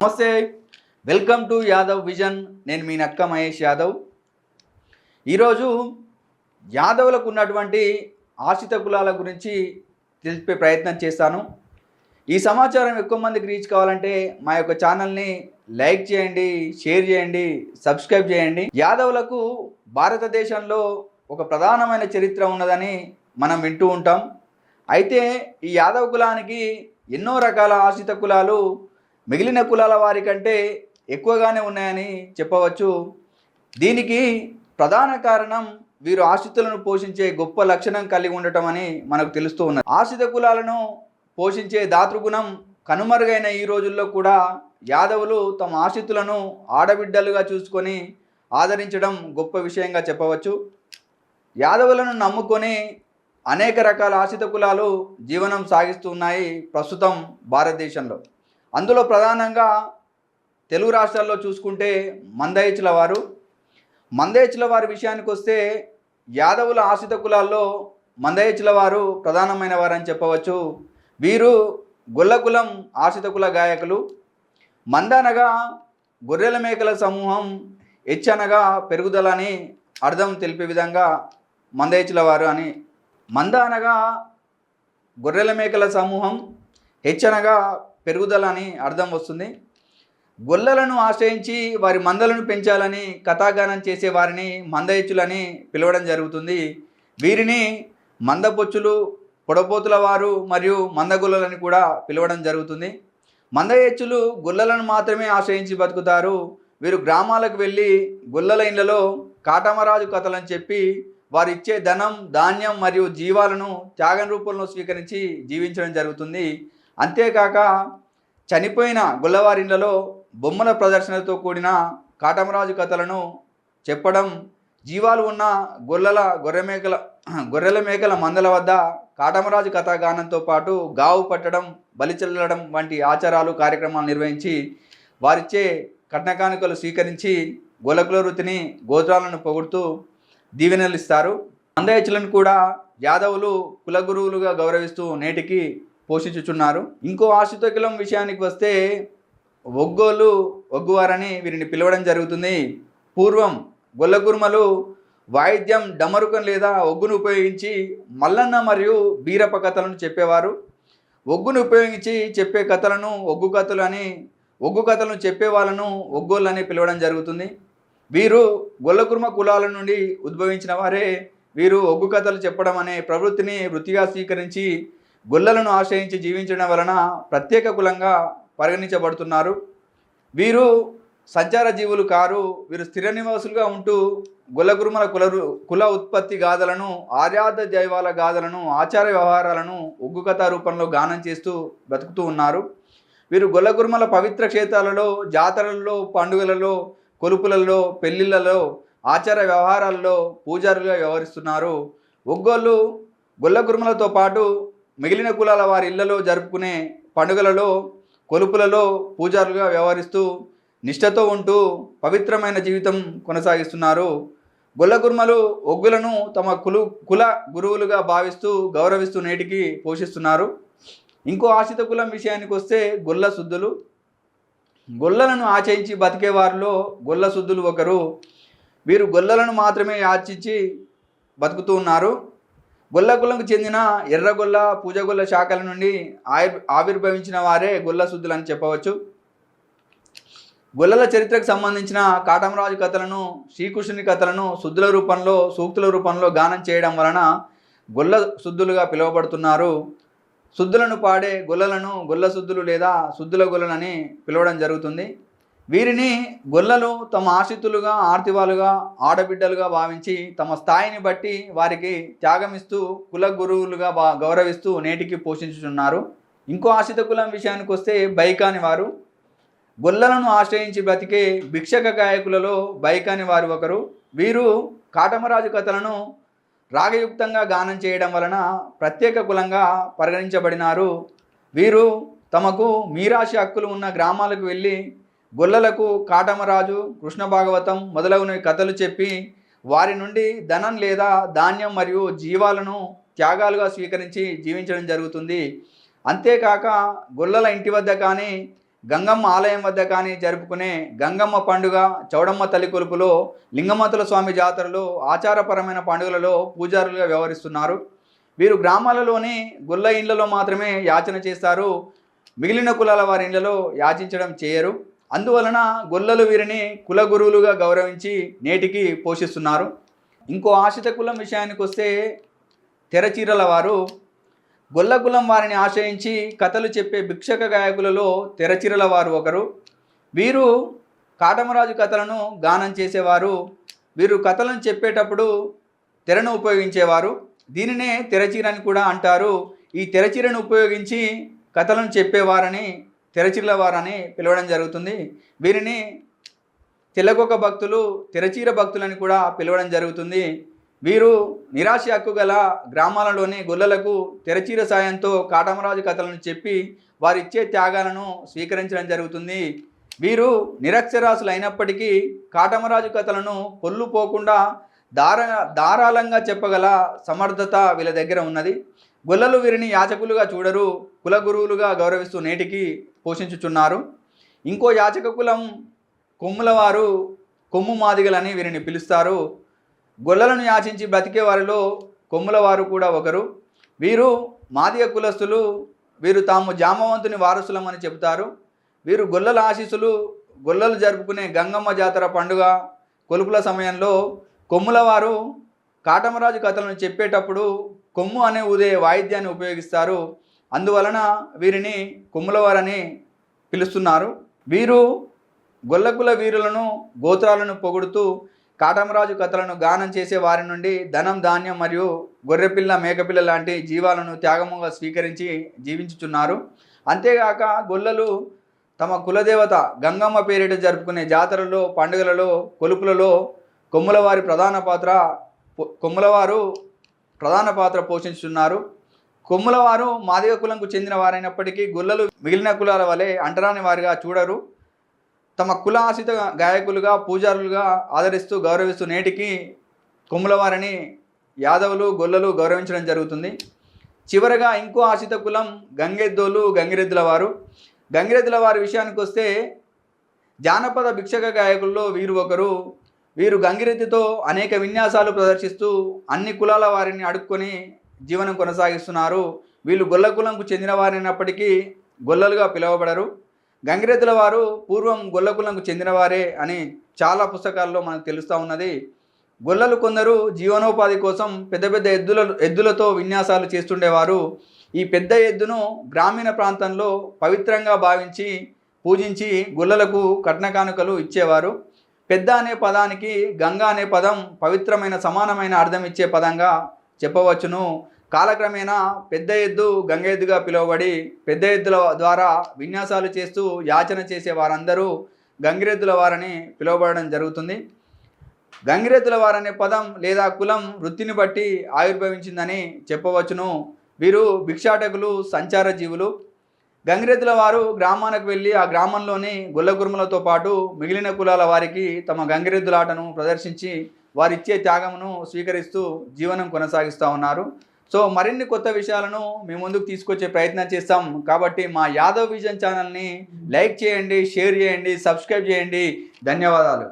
నమస్తే, welcome to Yadav vision. నేను మీ నక్క మహేష్ యాదవ్. ఈరోజు యాదవులకు ఉన్నటువంటి ఆశ్రిత కులాల గురించి తెలిపే ప్రయత్నం చేస్తాను. ఈ సమాచారం ఎక్కువ మందికి రీచ్ కావాలంటే మా యొక్క ఛానల్ని లైక్ చేయండి, షేర్ చేయండి, సబ్స్క్రైబ్ చేయండి. యాదవులకు భారతదేశంలో ఒక ప్రధానమైన చరిత్ర ఉన్నదని మనం వింటూ ఉంటాం. అయితే ఈ యాదవ కులానికి ఎన్నో రకాల ఆశ్రిత కులాలు మిగిలిన కులాల వారి కంటే ఎక్కువగానే ఉన్నాయని చెప్పవచ్చు. దీనికి ప్రధాన కారణం వీరు ఆశ్రితులను పోషించే గొప్ప లక్షణం కలిగి ఉండటం అని మనకు తెలుస్తూ ఉన్నది. ఆశ్రిత కులాలను పోషించే దాతృగుణం కనుమరుగైన ఈ రోజుల్లో కూడా యాదవులు తమ ఆశ్రితులను ఆడబిడ్డలుగా చూసుకొని ఆదరించడం గొప్ప విషయంగా చెప్పవచ్చు. యాదవులను నమ్ముకొని అనేక రకాల ఆశ్రిత కులాలు జీవనం సాగిస్తున్నాయి ప్రస్తుతం భారతదేశంలో. అందులో ప్రధానంగా తెలుగు రాష్ట్రాల్లో చూసుకుంటే మందయచుల వారి విషయానికి వస్తే యాదవుల ఆశ్రిత కులాల్లో మందయచుల వారు ప్రధానమైన వారని చెప్పవచ్చు. వీరు గొల్ల కులం ఆశ్రిత కుల గాయకులు. మంద అనగా గొర్రెల మేకల సమూహం, హెచ్ అనగా పెరుగుదల అని అర్థం తెలిపే విధంగా మందయచుల వారు అని. మంద అనగా గొర్రెల మేకల సమూహం, హెచ్ అనగా పెరుగుదల అని అర్థం వస్తుంది. గొల్లలను ఆశ్రయించి వారి మందలను పెంచాలని కథాగానం చేసే వారిని మందయచులని పిలవడం జరుగుతుంది. వీరిని మందపొచ్చులు, పొడపోతుల వారు మరియు మందగొల్లలని కూడా పిలవడం జరుగుతుంది. మందయచులు గొల్లలను మాత్రమే ఆశ్రయించి బతుకుతారు. వీరు గ్రామాలకు వెళ్ళి గొల్లల ఇళ్లలో కాటమరాజు కథలను చెప్పి వారు ఇచ్చే ధనం, ధాన్యం మరియు జీవాలను త్యాగం రూపంలో స్వీకరించి జీవించడం జరుగుతుంది. అంతేకాక చనిపోయిన గొల్లవారిళ్లలో బొమ్మల ప్రదర్శనతో కూడిన కాటమరాజు కథలను చెప్పడం, జీవాలు ఉన్న గొర్రెల మేకల మందల వద్ద కాటమరాజు కథాగానంతో పాటు గావు పట్టడం, బలి చల్లడం వంటి ఆచారాలు, కార్యక్రమాలు నిర్వహించి వారిచ్చే కట్నకానుకలు స్వీకరించి గొల్లకుల వృత్తిని, గోత్రాలను పొగుడుతూ దీవెనలు ఇస్తారు. మందయచులను కూడా యాదవులు కులగురువులుగా గౌరవిస్తూ నేటికి పోషించుచున్నారు. ఇంకో ఆశ్రిత కులం విషయానికి వస్తే ఒగ్గువారని వీరిని పిలవడం జరుగుతుంది. పూర్వం గొల్లగురుమలు వాయిద్యం, డమరుకం లేదా ఒగ్గును ఉపయోగించి మల్లన్న మరియు బీరప్ప కథలను చెప్పేవారు. ఒగ్గును ఉపయోగించి చెప్పే కథలను ఒగ్గు కథలు అని, ఒగ్గు కథలను చెప్పే వాళ్ళను ఒగ్గోళ్ళని పిలవడం జరుగుతుంది. వీరు గొల్లకుర్మ కులాల నుండి ఉద్భవించిన వారే. వీరు ఒగ్గు కథలు చెప్పడం అనే ప్రవృత్తిని వృత్తిగా స్వీకరించి గొల్లలను ఆశ్రయించి జీవించడం వలన ప్రత్యేక కులంగా పరిగణించబడుతున్నారు. వీరు సంచార జీవులు కారు. వీరు స్థిర నివాసులుగా ఉంటూ గొల్లగురుమల కుల ఉత్పత్తి గాథలను, ఆర్యాద దైవాల గాథలను, ఆచార వ్యవహారాలను ఒగ్గు కథ రూపంలో గానం చేస్తూ బ్రతుకుతూ ఉన్నారు. వీరు గొల్లగురుమల పవిత్ర క్షేత్రాలలో, జాతరలలో, పండుగలలో, కొలుపులలో, పెళ్లిళ్లలో, ఆచార వ్యవహారాల్లో పూజారులుగా వ్యవహరిస్తున్నారు. ఒగ్గోళ్ళు గొల్లగురుమలతో పాటు మిగిలిన కులాల వారి ఇళ్లలో జరుపుకునే పండుగలలో, కొలుపులలో పూజారులుగా వ్యవహరిస్తూ నిష్ఠతో ఉంటూ పవిత్రమైన జీవితం కొనసాగిస్తున్నారు. గొల్లగురుమలు ఒగ్గులను తమ కుల గురువులుగా భావిస్తూ గౌరవిస్తూ నేటికి పోషిస్తున్నారు. ఇంకో ఆశ్రిత కులం విషయానికి వస్తే గొల్ల శుద్ధులు. గొల్లలను ఆచరించి బతికే వారిలో గొల్ల శుద్ధులు ఒకరు. వీరు గొల్లలను మాత్రమే ఆర్చించి బతుకుతూ ఉన్నారు. గొల్ల కులంకు చెందిన ఎర్రగొల్ల, పూజగొల్ల శాఖల నుండి ఆవిర్భవించిన వారే గొల్ల శుద్ధులు అని చెప్పవచ్చు. గొల్లల చరిత్రకు సంబంధించిన కాటమరాజు కథలను, శ్రీకృష్ణుని కథలను శుద్ధుల రూపంలో, సూక్తుల రూపంలో గానం చేయడం వలన గొల్ల శుద్ధులుగా పిలువబడుతున్నారు. శుద్ధులను పాడే గొల్లలను గొల్ల శుద్ధులు లేదా శుద్ధుల గొల్లలని పిలవడం జరుగుతుంది. వీరిని గొల్లలు తమ ఆశ్రితులుగా, ఆర్తివాలుగా, ఆడబిడ్డలుగా భావించి తమ స్థాయిని బట్టి వారికి త్యాగమిస్తూ కుల గురువులుగా గౌరవిస్తూ నేటికి పోషించుతున్నారు. ఇంకో ఆశ్రిత కులం విషయానికి వస్తే బైకాని వారు. గొల్లలను ఆశ్రయించి బ్రతికే భిక్షక గాయకులలో బైకాని వారు ఒకరు. వీరు కాటమరాజు కథలను రాగయుక్తంగా గానం చేయడం వలన ప్రత్యేక కులంగా పరిగణించబడినారు. వీరు తమకు మీరాశి హక్కులు ఉన్న గ్రామాలకు వెళ్ళి గొల్లలకు కాటమరాజు, కృష్ణ భాగవతం మొదలగునవి కథలు చెప్పి వారి నుండి ధనం లేదా ధాన్యం మరియు జీవాలను త్యాగాలుగా స్వీకరించి జీవించడం జరుగుతుంది. అంతేకాక గొల్లల ఇంటి వద్ద కానీ గంగమ్మ ఆలయం వద్ద కానీ జరుపుకునే గంగమ్మ పండుగ, చౌడమ్మ తల్లి కొలుపులో, లింగమంతుల స్వామి జాతరలో ఆచారపరమైన పండుగలలో పూజారులుగా వ్యవహరిస్తున్నారు. వీరు గ్రామాలలోని గొల్ల ఇండ్లలో మాత్రమే యాచన చేస్తారు. మిగిలిన కులాల వారి ఇండ్లలో యాచించడం చేయరు. అందువలన గొల్లలు వీరిని కుల గురువులుగా గౌరవించి నేటికి పోషిస్తున్నారు. ఇంకో ఆశ్రిత కులం విషయానికి వస్తే తెరచీరల వారు గొల్ల కులం వారిని ఆశ్రయించి కథలు చెప్పే భిక్షక గాయకులలో తెరచీరల వారు ఒకరు. వీరు కాటమరాజు కథలను గానం చేసేవారు. వీరు కథలను చెప్పేటప్పుడు తెరను ఉపయోగించేవారు. దీనినే తెరచీర అని కూడా అంటారు. ఈ తెరచీరను ఉపయోగించి కథలను చెప్పేవారని తెరచీరల వారని పిలవడం జరుగుతుంది. వీరిని తెల్లకొక భక్తులు, తెరచీర భక్తులని కూడా పిలవడం జరుగుతుంది. వీరు నిరాశ హక్కు గల గ్రామాలలోని గొల్లలకు తెరచీర సాయంతో కాటమరాజు కథలను చెప్పి వారిచ్చే త్యాగాలను స్వీకరించడం జరుగుతుంది. వీరు నిరక్షరాసులు అయినప్పటికీ కాటమరాజు కథలను పొల్లు పోకుండా ధారాళంగా చెప్పగల సమర్థత వీళ్ళ దగ్గర ఉన్నది. గొల్లలు వీరిని యాచకులుగా చూడరు, కుల గురువులుగా గౌరవిస్తూ నేటికి పోషించుచున్నారు. ఇంకో యాచక కులం కొమ్ముల వారు, కొమ్ము మాదిగలని వీరిని పిలుస్తారు. గొల్లలను యాచించి బ్రతికే వారిలో కొమ్ముల వారు కూడా ఒకరు. వీరు మాదిగ కులస్తులు. వీరు తాము జామవంతుని వారసులమని చెబుతారు. వీరు గొల్లల ఆశీస్సులు, గొల్లలు జరుపుకునే గంగమ్మ జాతర పండుగ కొలుపుల సమయంలో కొమ్ముల వారు కాటమరాజు కథలను చెప్పేటప్పుడు కొమ్ము అనే ఊదే వాయిద్యాన్ని ఉపయోగిస్తారు. అందువలన వీరిని కొమ్ములవారని పిలుస్తున్నారు. వీరు గొల్లకుల వీరులను, గోత్రాలను పొగుడుతూ కాటమరాజు కథలను గానం చేసే వారి నుండి ధనం, ధాన్యం మరియు గొర్రెపిల్ల, మేకపిల్ల లాంటి జీవాలను త్యాగముగా స్వీకరించి జీవించుచున్నారు. అంతేగాక గొల్లలు తమ కులదేవత గంగమ్మ పేరిట జరుపుకునే జాతరలో, పండుగలలో, కొలుపులలో కొమ్ములవారు ప్రధాన పాత్ర పోషించుతున్నారు. కొమ్ములవారు మాదిగ కులంకు చెందిన వారైనప్పటికీ గొల్లలు మిగిలిన కులాల వలె అంటరాని వారిగా చూడరు. తమ కుల ఆశ్రిత గాయకులుగా, పూజారులుగా ఆదరిస్తూ గౌరవిస్తూ నేటికి కొమ్ములవారిని యాదవులు, గొల్లలు గౌరవించడం జరుగుతుంది. చివరగా ఇంకో ఆశ్రిత కులం గంగెద్దోలు, గంగిరెద్దుల వారు. గంగిరెద్దుల వారి విషయానికి వస్తే జానపద భిక్షక గాయకుల్లో వీరు ఒకరు. వీరు గంగిరెద్దుతో అనేక విన్యాసాలు ప్రదర్శిస్తూ అన్ని కులాల వారిని అడుక్కొని జీవనం కొనసాగిస్తున్నారు. వీళ్ళు గొల్ల కులంకు చెందిన వారైనప్పటికీ గొల్లలుగా పిలువబడరు. గంగిరెద్దుల వారు పూర్వం గొల్ల కులంకు చెందినవారే అని చాలా పుస్తకాల్లో మనకు తెలుస్తూ ఉన్నది. గొల్లలు కొందరు జీవనోపాధి కోసం పెద్ద పెద్ద ఎద్దులతో విన్యాసాలు చేస్తుండేవారు. ఈ పెద్ద ఎద్దును గ్రామీణ ప్రాంతంలో పవిత్రంగా భావించి పూజించి గొల్లలకు కట్న కానుకలు ఇచ్చేవారు. పెద్ద అనే పదానికి గంగా అనే పదం పవిత్రమైన, సమానమైన అర్థం ఇచ్చే పదంగా చెప్పవచ్చును. కాలక్రమేణా పెద్ద ఎద్దు గంగ ఎద్దుగా పిలువబడి పెద్ద ఎద్దుల ద్వారా విన్యాసాలు చేస్తూ యాచన చేసే వారందరూ గంగిరెద్దుల వారని పిలువబడడం జరుగుతుంది. గంగిరెద్దుల వారనే పదం లేదా కులం వృత్తిని బట్టి ఆవిర్భవించిందని చెప్పవచ్చును. వీరు భిక్షాటకులు, సంచార జీవులు. గంగిరెద్దుల వారు గ్రామానికి వెళ్ళి ఆ గ్రామంలోని గొల్ల కుర్మలతో పాటు మిగిలిన కులాల వారికి తమ గంగిరెద్దులాటను ప్రదర్శించి వారిచ్చే త్యాగమును స్వీకరిస్తూ జీవనం కొనసాగిస్తూ ఉన్నారు. సో మరిన్ని కొత్త విషయాలను మీ ముందుకు తీసుకొచ్చే ప్రయత్నం చేస్తాం. కాబట్టి మా యాదవ్ విజన్ ఛానల్ని లైక్ చేయండి, షేర్ చేయండి, సబ్స్క్రైబ్ చేయండి. ధన్యవాదాలు.